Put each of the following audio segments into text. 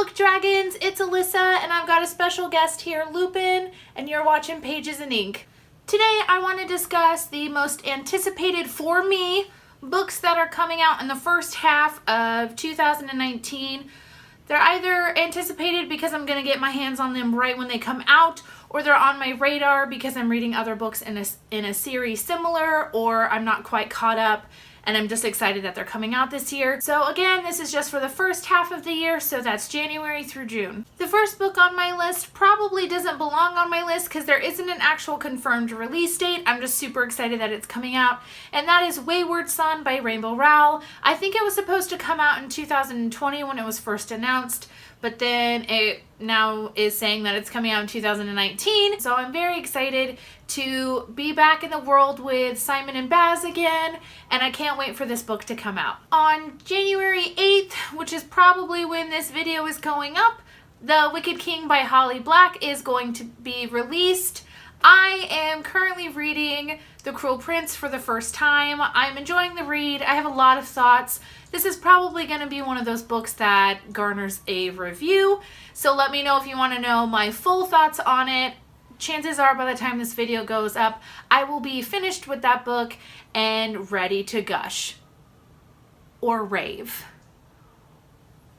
Book Dragons, it's Alyssa, and I've got a special guest here, Lupin, and you're watching Pages in Ink. Today I want to discuss the most anticipated, for me, books that are coming out in the first half of 2019. They're either anticipated because I'm going to get my hands on them right when they come out, or they're on my radar because I'm reading other books in a series similar, or I'm not quite caught up and I'm just excited that they're coming out this year. So again, this is just for the first half of the year, so that's January through June. The first book on my list probably doesn't belong on my list because there isn't an actual confirmed release date. I'm just super excited that it's coming out, and that is Wayward Son by Rainbow Rowell. I think it was supposed to come out in 2020 when it was first announced, but then it now is saying that it's coming out in 2019. So I'm very excited to be back in the world with Simon and Baz again, and I can't wait for this book to come out. On January 8th, which is probably when this video is going up, The Wicked King by Holly Black is going to be released. I am currently reading The Cruel Prince for the first time. I'm enjoying the read. I have a lot of thoughts. This is probably going to be one of those books that garners a review, so let me know if you want to know my full thoughts on it. Chances are by the time this video goes up, I will be finished with that book and ready to gush or rave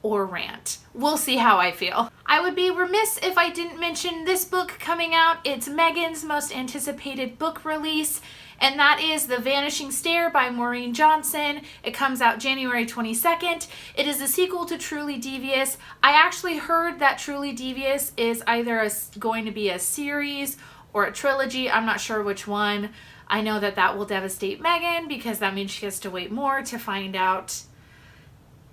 or rant. We'll see how I feel. I would be remiss if I didn't mention this book coming out. It's Megan's most anticipated book release, and that is The Vanishing Stair by Maureen Johnson. It comes out January 22nd. It is a sequel to Truly Devious. I actually heard that Truly Devious is either going to be a series or a trilogy. I'm not sure which one. I know that that will devastate Megan because that means she has to wait more to find out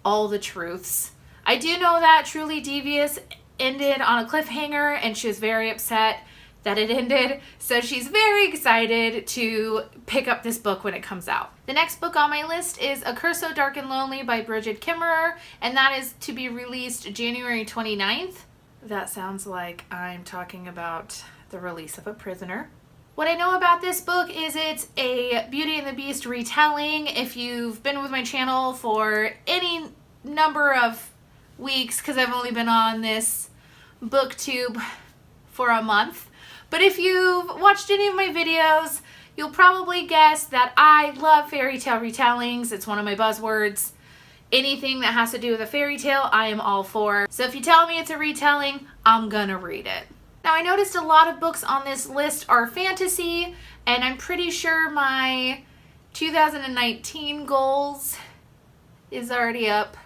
all the truths. I do know that Truly Devious ended on a cliffhanger and she was very upset that it ended, so she's very excited to pick up this book when it comes out. The next book on my list is A Curse So Dark and Lonely by Brigid Kimmerer, and that is to be released January 29th. That sounds like I'm talking about the release of A Prisoner. What I know about this book is it's a Beauty and the Beast retelling. If you've been with my channel for any number of weeks, because I've only been on this booktube for a month, but if you've watched any of my videos, you'll probably guess that I love fairy tale retellings. It's one of my buzzwords. Anything that has to do with a fairy tale, I am all for. So if you tell me it's a retelling, I'm gonna read it. Now, I noticed a lot of books on this list are fantasy, and I'm pretty sure my 2019 goals is already up,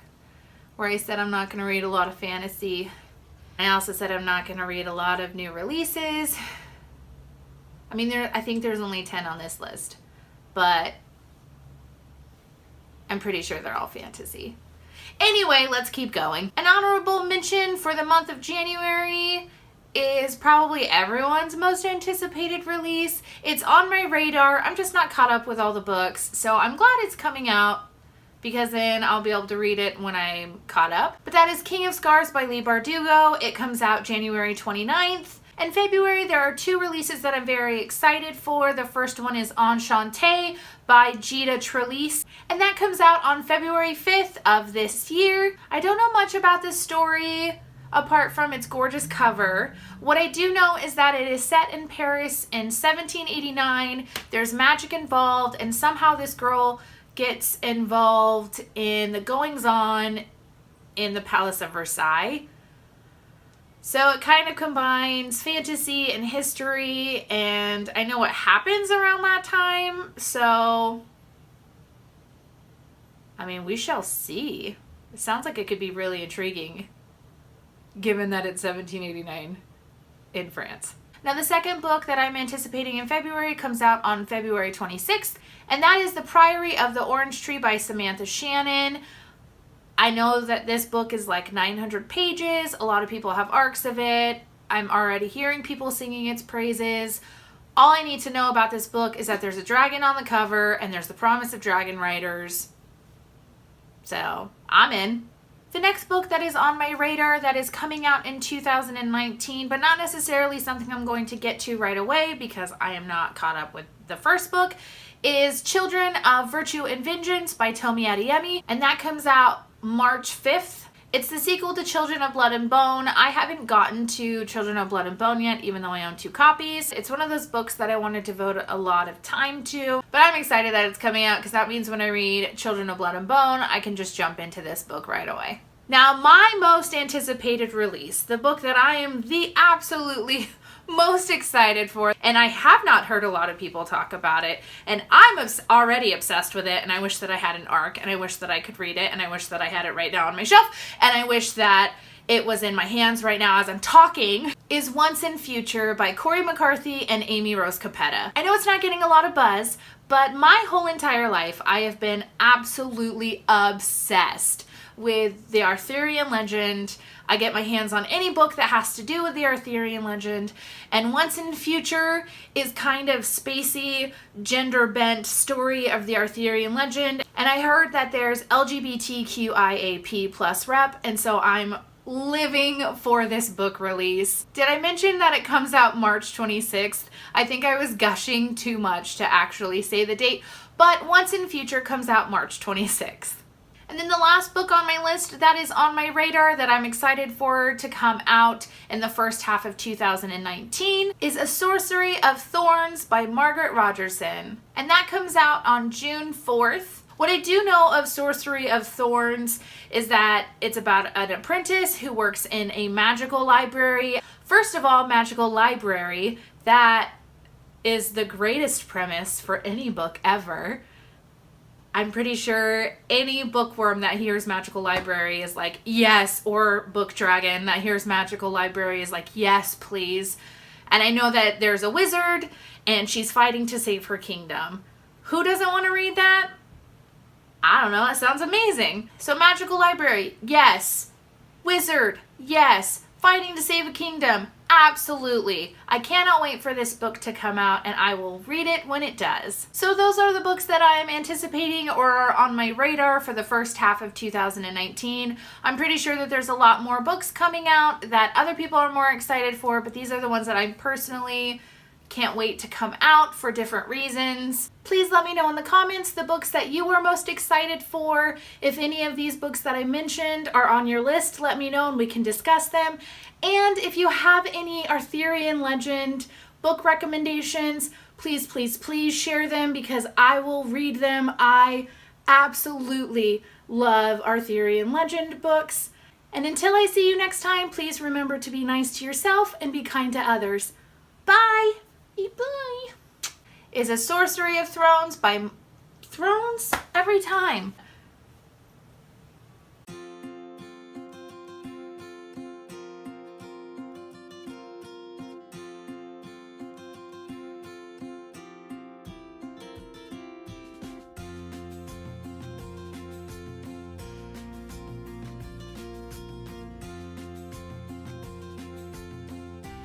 where I said I'm not going to read a lot of fantasy. I also said I'm not going to read a lot of new releases. I mean, I think there's only 10 on this list, but I'm pretty sure they're all fantasy. Anyway, let's keep going. An honorable mention for the month of January is probably everyone's most anticipated release. It's on my radar. I'm just not caught up with all the books, so I'm glad it's coming out because then I'll be able to read it when I'm caught up. But that is King of Scars by Leigh Bardugo. It comes out January 29th. In February, there are two releases that I'm very excited for. The first one is Enchante by Gita Trelease, and that comes out on February 5th of this year. I don't know much about this story apart from its gorgeous cover. What I do know is that it is set in Paris in 1789. There's magic involved, and somehow this girl gets involved in the goings-on in the Palace of Versailles. So it kind of combines fantasy and history, and I know what happens around that time, so I mean, we shall see. It sounds like it could be really intriguing, given that it's 1789 in France. Now, the second book that I'm anticipating in February comes out on February 26th, and that is The Priory of the Orange Tree by Samantha Shannon. I know that this book is like 900 pages. A lot of people have arcs of it. I'm already hearing people singing its praises. All I need to know about this book is that there's a dragon on the cover and there's the promise of dragon riders. So, I'm in. The next book that is on my radar that is coming out in 2019, but not necessarily something I'm going to get to right away because I am not caught up with the first book, is Children of Virtue and Vengeance by Tomi Adeyemi, and that comes out March 5th. It's the sequel to Children of Blood and Bone. I haven't gotten to Children of Blood and Bone yet, even though I own 2 copies. It's one of those books that I want to devote a lot of time to, but I'm excited that it's coming out because that means when I read Children of Blood and Bone, I can just jump into this book right away. Now, my most anticipated release, the book that I am the absolutely most excited for, and I have not heard a lot of people talk about it, and I'm already obsessed with it, and I wish that I had an ARC, and I wish that I could read it, and I wish that I had it right now on my shelf, and I wish that it was in my hands right now as I'm talking, is Once and Future by Corey McCarthy and Amy Rose Capetta. I know it's not getting a lot of buzz, but my whole entire life I have been absolutely obsessed with the Arthurian legend. I get my hands on any book that has to do with the Arthurian legend, and Once and Future is kind of spacey, gender-bent story of the Arthurian legend, and I heard that there's LGBTQIAP+ rep, and so I'm living for this book release. Did I mention that it comes out March 26th? I think I was gushing too much to actually say the date, but Once and Future comes out March 26th. And then the last book on my list that is on my radar that I'm excited for to come out in the first half of 2019 is A Sorcery of Thorns by Margaret Rogerson. And that comes out on June 4th. What I do know of Sorcery of Thorns is that it's about an apprentice who works in a magical library. First of all, magical library, that is the greatest premise for any book ever. I'm pretty sure any bookworm that hears magical library is like, yes, or book dragon that hears magical library is like, yes, please. And I know that there's a wizard and she's fighting to save her kingdom. Who doesn't want to read that? I don't know, it sounds amazing. So magical library, yes. Wizard, yes. Fighting to save a kingdom, absolutely. I cannot wait for this book to come out, and I will read it when it does. So those are the books that I am anticipating or are on my radar for the first half of 2019. I'm pretty sure that there's a lot more books coming out that other people are more excited for, but these are the ones that I personally can't wait to come out for different reasons. Please let me know in the comments the books that you are most excited for. If any of these books that I mentioned are on your list, let me know and we can discuss them. And if you have any Arthurian legend book recommendations, please, please, please share them because I will read them. I absolutely love Arthurian legend books. And until I see you next time, please remember to be nice to yourself and be kind to others. Bye! Bye! Is A Sorcery of Thrones by Thrones every time.